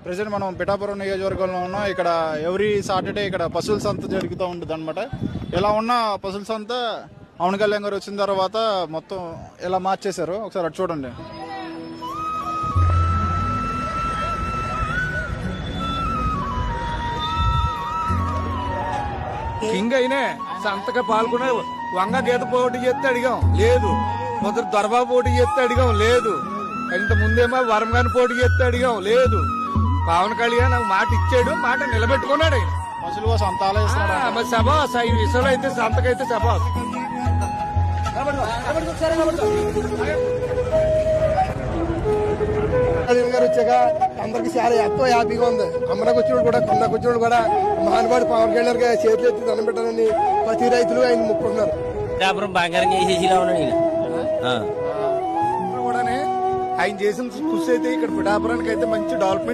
Present మనం పిఠాపురం నియోజకవర్గంలో ఉన్నాం. ఇక్కడ ఎవ్రీ సాటర్డే ఇక్కడ పశువుల సంత జరుగుతూ ఉంటుంది అనమాట. ఇలా ఉన్న పశువుల సంత పవన్ కళ్యాణ్ గారు వచ్చిన తర్వాత మొత్తం ఇలా మార్చేశారు. ఒకసారి అటు చూడండి. కింగ్ అయినే సంతగా పాల్గొనే వంగ గీత పోటీ చేస్తే అడిగాం లేదు, మొదటి దొరబా పోటీ చేస్తే అడిగాం లేదు, ఇంత ముందేమో వరంగాని పోటీ చేస్తే అడిగాం లేదు. పవన్ కళ్యాణ్ మాట ఇచ్చాడు, మాట నిలబెట్టుకున్నాడు. ఆయన పశువుల కోసం అంత ఆలోచిస్తున్నాడు. మరి సభాస్ ఈ విషయంలో అయితే సంతకైతే సభాస్. గారు వచ్చాక అందరికి చాలా ఎంతో హ్యాపీగా ఉంది. అమ్మనకు వచ్చినోడు కూడా కొండకు వచ్చినోడు కూడా మహానుభావుడు పవన్ కళ్యాణ్ గారు చేతులు ఎత్తి దండం పెట్టాలని ప్రతి రైతులు ఆయన మొక్కుకుంటున్నారు. బంగారంగా వేసేసిలా ఉన్నాడు ఆయన చేసిన కృషి అయితే ఇక్కడ పిఠాపురానికి అయితే మంచి డెవలప్మెంట్